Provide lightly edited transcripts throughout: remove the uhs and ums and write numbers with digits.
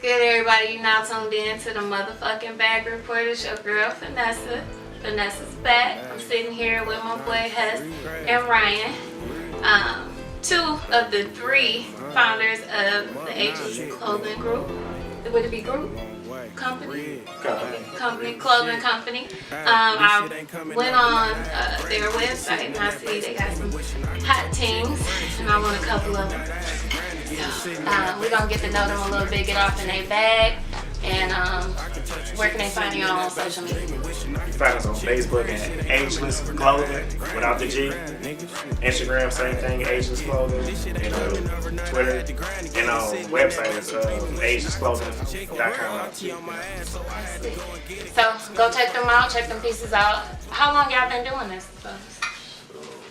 good, everybody? You now tuned in to the motherfucking Bag Report. It's your girl, Vanessa. Vanessa's back. I'm sitting here with my boy, Hess and Ryan. Two of the three founders of the Ageless Clothing Group. Would it be group? Company, clothing company. I went on their website and I see they got some hot teams, and I want a couple of them. So, we're gonna get to know them a little bit, get off in their bag, and where can they find you on social media? You can find us on Facebook at Ageless Clothing without the G. Instagram, same thing, Ageless Clothing. And Twitter. And website is agelessclothing.com. So go check them out, check them pieces out. How long y'all been doing this?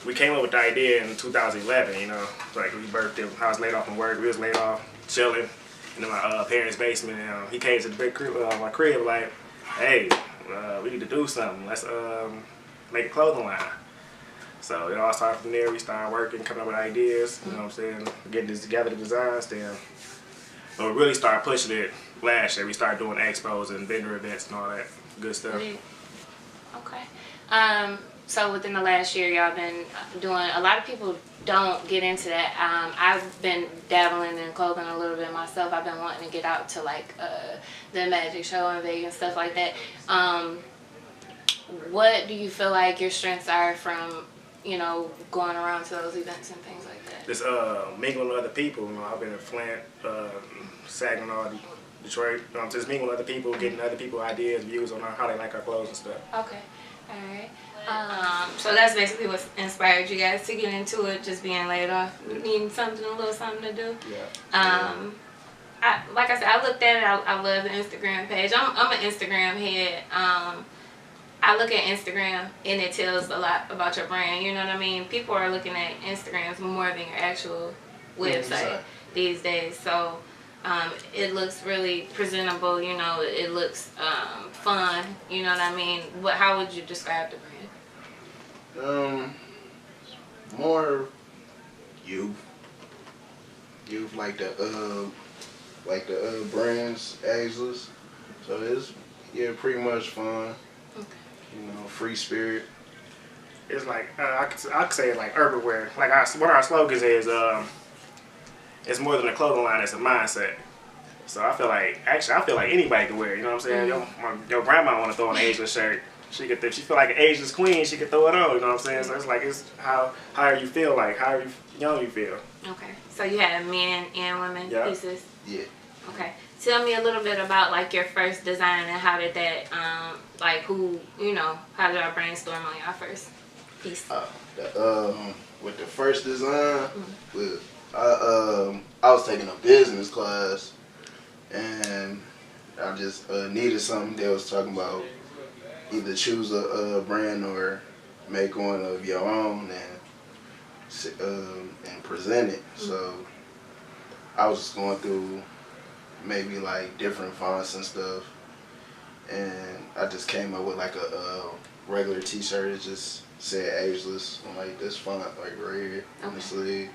We came up with the idea in 2011, like we birthed him. I was laid off from work, we was laid off, chilling in my parents' basement. And, he came to the big crib, my crib like, hey, we need to do something. Let's make a clothing line. So it all started from there. We started working, coming up with ideas, you know what I'm saying, getting this together, the designs. Then but we really started pushing it last year. We started doing expos and vendor events and all that good stuff. Okay. So within the last year, y'all been doing, a lot of people don't get into that. I've been dabbling in clothing a little bit myself. I've been wanting to get out to like the Magic Show in Vegas and stuff like that. What do you feel like your strengths are from, going around to those events and things like that? Just mingling with other people. I've been in Flint, Saginaw, Detroit. Just mingling with other people, getting other people ideas, views on how they like our clothes and stuff. Okay. All right. So that's basically what inspired you guys to get into it, just being laid off, needing something, a little something to do. Yeah. Like I said, I looked at it. I love the Instagram page. I'm an Instagram head. I look at Instagram and it tells a lot about your brand. You know what I mean? People are looking at Instagrams more than your actual website these days. So it looks really presentable. It looks fun. You know what I mean? How would you describe the brand? More youth like the brands Ageless. So it's pretty much fun. Okay. Free spirit. It's like I could say it like urban wear. Like one of our slogans is it's more than a clothing line, it's a mindset. So I feel like anybody can wear it, you know what I'm saying? Mm-hmm. Your grandma want to throw on an Ageless shirt. She feel like an Ageless queen, she could throw it on, you know what I'm saying? So it's how you feel, like how young you feel. Okay. So you had men and women pieces? Yeah. Okay. Tell me a little bit about like your first design and how did that how did y'all brainstorm on your first piece? With the first design, I was taking a business class and I just needed something that was talking about either choose a brand or make one of your own and present it. So I was just going through maybe like different fonts and stuff, and I just came up with like a regular t-shirt. It just said Ageless on like this font like right here on the sleeve,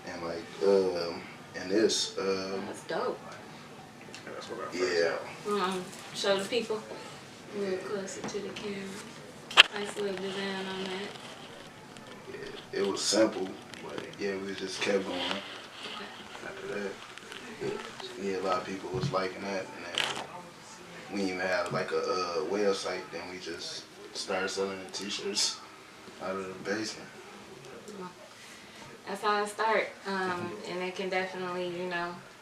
and like and this that's dope. That's what I first Show the people a little closer to the camera. Nice little design on that. Yeah, it was simple, but we just kept going. After that, a lot of people was liking that, and then we didn't even have like a website. Then we just started selling the t-shirts out of the basement. That's how it started, and it can definitely,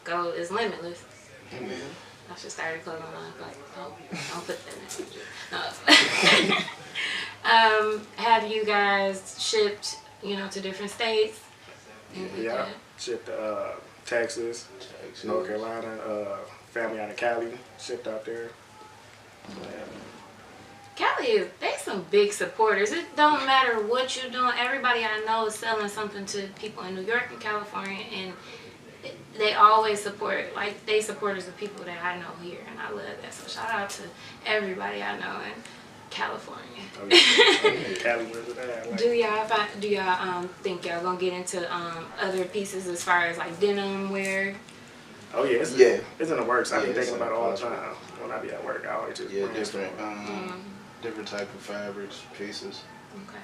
go. It's limitless. I should start a clothing line. Like, don't put that in. No. Have you guys shipped, to different states? Yeah, shipped to Texas, North Carolina, family out of Cali, shipped out there. Cali they some big supporters. It don't matter what you're doing. Everybody I know is selling something to people in New York and California, and they always support, like they supporters of people that I know here, and I love that. So shout out to everybody I know in California. Cali, do y'all think y'all gonna get into other pieces as far as like denim wear? Oh yeah, it's in the works. I be thinking about it all the time. When I be at work, I always just different type of fabrics, pieces. Okay.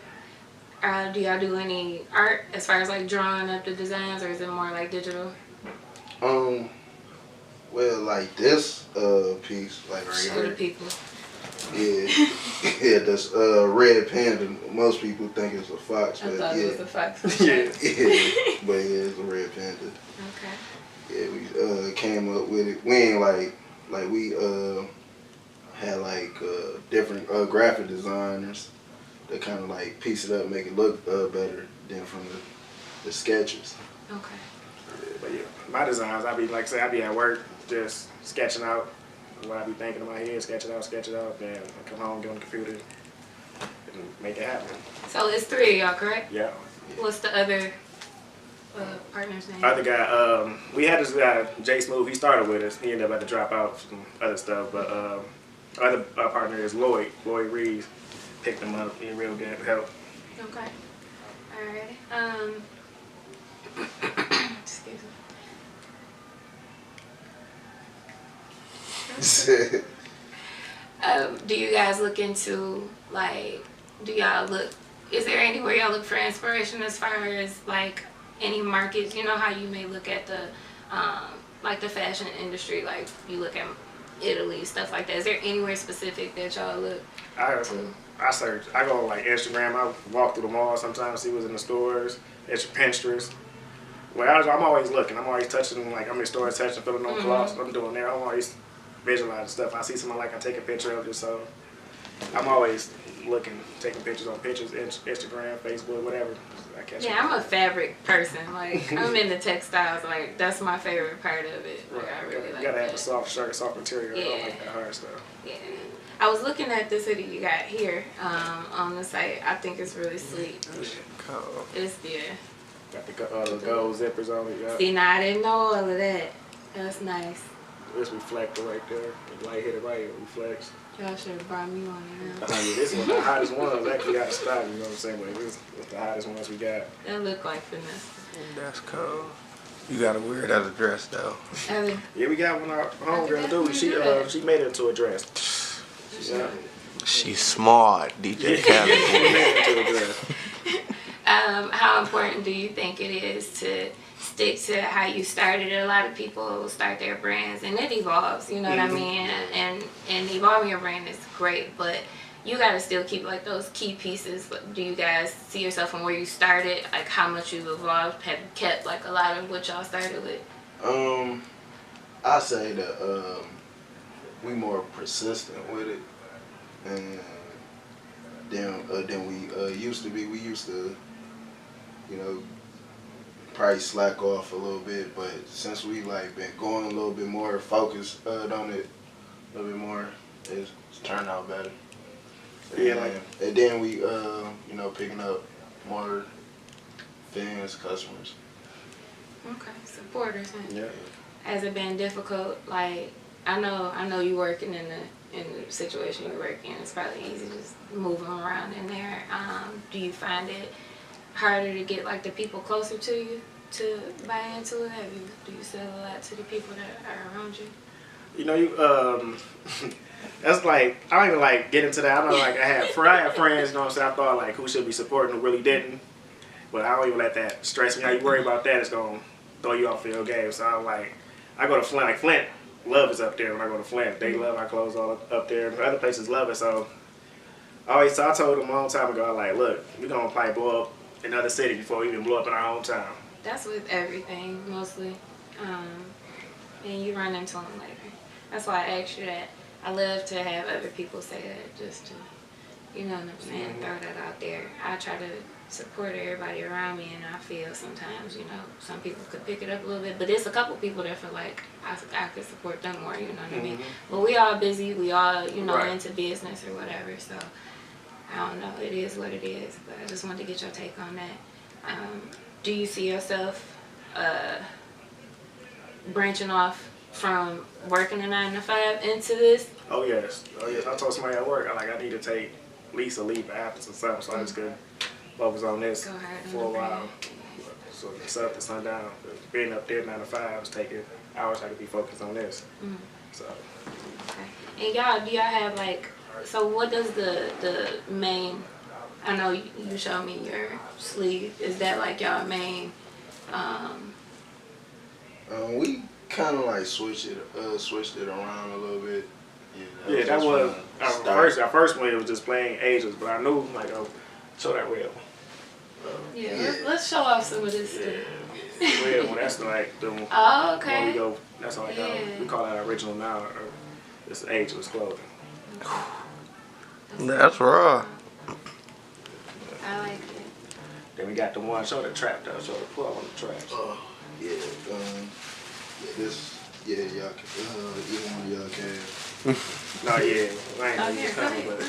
Do y'all do any art as far as like drawing up the designs, or is it more like digital? Well, like this piece, like right Show here. the people. Yeah, that's red panda. Most people think it's a fox, but I thought it was a fox. yeah, but yeah, it's a red panda. Okay. Yeah, we came up with it. We ain't like we had like different graphic designers that kind of like piece it up, make it look better than from the sketches. Okay. But yeah, my designs, I be at work just sketching out what I be thinking in my head, sketch it out, then I come home, get on the computer, and make it happen. So it's 3 of y'all, correct? Yeah. What's the other partner's name? Other guy, we had this guy, Jay Smooth, he started with us. He ended up having to drop out some other stuff, but other partner is Lloyd Reeves. Picked him up, he real good help. Okay. Alright. Excuse me. Do you guys look into, like, is there anywhere y'all look for inspiration as far as like any markets? You know how you may look at the like the fashion industry, like you look at Italy, stuff like that. Is there anywhere specific that y'all look to? I search. I go on like Instagram. I walk through the mall sometimes, see what's in the stores. It's Pinterest. Well, I'm always looking. I'm always touching. Like I'm in the store touching, feeling on clothes. I'm doing there. I'm always visualizing stuff. I see someone like I take a picture of it. So I'm always looking, taking pictures on pictures, Instagram, Facebook, whatever. Yeah, I'm a fabric person. Like I'm into textiles. Like that's my favorite part of it. Like, I really like you gotta that. have a soft shirt, soft material. Yeah. I don't like that hard stuff. Yeah. I was looking at this hoodie you got here on the site. I think it's really sweet. Cool. It's Got the gold zippers on it. Yeah. See, now I didn't know all of that. That's nice. This reflector right there. The light hit it right, it reflects. Y'all should have brought me one of them. This one, the hottest one. I actually got to stop, you know what I'm saying? But this is the hottest ones we got. That look like finesse. That's cool. You gotta wear it as a dress though. Yeah, we got one our homegirl do. She made it into a dress. Yeah. She's smart, DJ Khaled. She made it into a dress. How important do you think it is to stick to how you started? A lot of people start their brands and it evolves, you know what I mean? And evolving your brand is great, but you gotta still keep like those key pieces. Do you guys see yourself from where you started, like how much you've evolved, have kept like a lot of what y'all started with? I say that we more persistent with it, and than we used to be. We used to, you know, probably slack off a little bit, but since we like been going a little bit more focused on it, a little bit more, it's turned out better. Yeah, and then we, you know, picking up more fans, customers. Okay, supporters. Huh? Yeah. Has it been difficult? Like I know you working in the situation you work in. It's probably easy just moving around in there. Do you find it harder to get like the people closer to you to buy into it? Do you sell a lot to the people that are around you? You know, that's like, I don't even like get into that. I know like I had friends, you know what I'm saying? I thought like who should be supporting who really didn't. But I don't even let that stress me. How you worry about that, it's going to throw you off your game. So I'm like, I go to Flint, like Flint, love is up there when I go to Flint. They love our clothes all up there. Other places love it. So I told them a long time ago, I'm like, look, we're going to probably blow up in other cities before we even blow up in our hometown. That's with everything, mostly. And you run into them later. That's why I asked you that. I love to have other people say that, just to, you know what I'm saying, throw that out there. I try to support everybody around me, and I feel sometimes, you know, some people could pick it up a little bit, but there's a couple people that feel like I could support them more, you know what I mean? But we all busy, we all, you know, into business or whatever, so I don't know, it is what it is, but I just wanted to get your take on that. Do you see yourself branching off from working a 9-to-5 into this? Oh yes. I told somebody at work, I need to take at least a leave of absence or something, so I just could focus on this for a while. So sun to sundown. Being up there 9 to 5 was taking hours. I could be focused on this. So. Okay. And y'all, do y'all have like? So what does the main? I know you showed me your sleeve. Is that like y'all main? We kind of like switched it around a little bit. Yeah, that was our first one. It was just plain Ageless, but I knew like, oh, show that real. Yeah, let's show off some of this stuff. Real one. That's like the Oh, okay. when we go. That's like we call that original now. It's Ageless clothing. That's raw. I like it. Then we got the one. Show the trap though. Show the pull on the traps. Yeah, y'all can, either one of y'all can. No, yeah. I ain't gonna use Go cover, ahead. but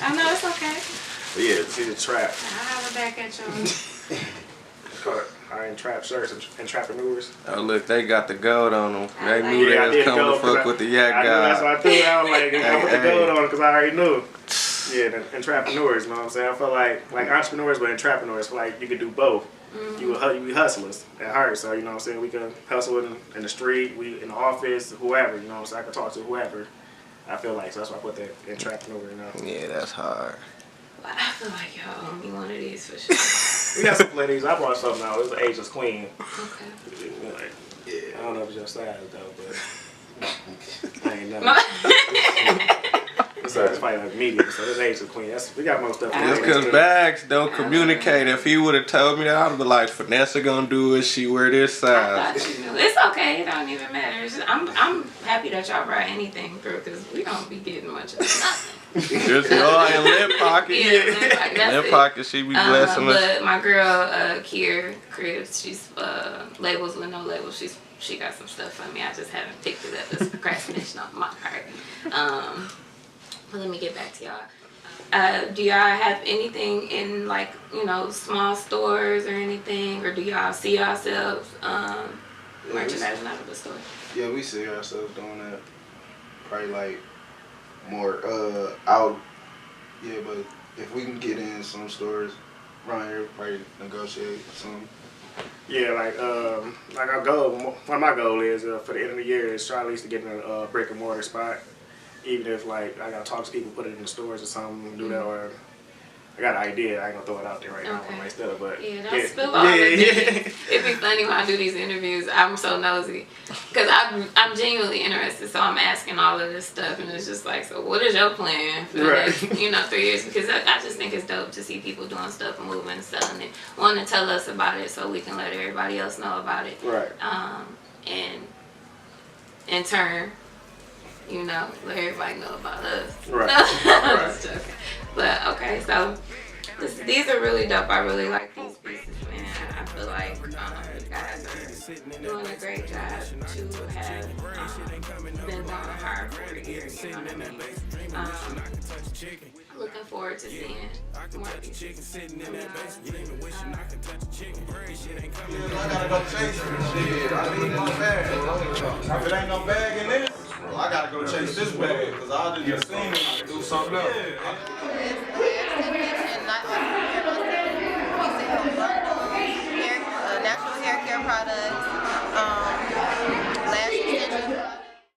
I know it's okay. yeah, see the trap. I'll holler back at y'all. It's called Iron Trap Shirts and Entrepreneurs. Oh look, they got the gold on them. I They like knew it. they I was did coming to gold 'cause fuck with the yak I knew that's guy. what I threw out. Like, I put the Hey. gold on because I already knew. Yeah, the entrepreneurs, you know what I'm saying? I felt like entrepreneurs, but entrepreneurs, feel like you could do both. You be hustlers at heart, so you know what I'm saying? We can hustle in the street, we in the office, whoever, you know what I'm saying? I can talk to whoever. I feel like, so that's why I put that entrepreneur, you know? Yeah, that's hard. Well, I feel like y'all owe me one of these for sure. We got some ladies. I brought something out. It's an Ageless Queen. Okay. Like, Yeah. I don't know if it's your size though, but I ain't know. So it's probably like medium, so it's Ageless Queen. We got most stuff. Just because Bags don't communicate. If he would have told me that, I'd be like, Vanessa gonna do it. She wear this I size. thought you knew. It's okay. It don't even matter. It's just, I'm happy that y'all brought anything through because we don't be getting much of nothing. Just y'all in lip pocket. Yeah, that's Lip it. pocket, she be blessing us. But my girl, Kier Cribs, she's labels with no labels. She got some stuff for me. I just haven't picked it up. It's procrastination on my part. But let me get back to y'all. Do y'all have anything in like, you know, small stores or anything? Or do y'all see yourselves merchandising out of the store? Yeah, we see ourselves doing that. Probably like more out. Yeah, but if we can get in some stores around here, probably negotiate some. Yeah, like our goal, one of my goal is for the end of the year is try at least to get in a brick and mortar spot. Even if like I gotta talk to people, put it in the stores or something, do that, or I got an idea. I ain't gonna throw it out there right now on my stuff, but yeah, don't spill all the things. It'd be funny when I do these interviews. I'm so nosy because I'm genuinely interested, so I'm asking all of this stuff, and it's just like, so what is your plan for the next, 3 years? Because I just think it's dope to see people doing stuff, moving, selling it, wanting to tell us about it, so we can let everybody else know about it. Right. And in turn, you know, let everybody know about us. Right. I'm just joking. But okay, so these are really dope. I really like these pieces, man. I feel like you guys are doing a great job to have been going hard for a year. You know what I mean? Looking forward to seeing more pieces. I gotta go chase this shit. I need my bag. If it ain't no bag in this, well, I gotta go chase this bag because I just seen it do something else. Natural hair care products.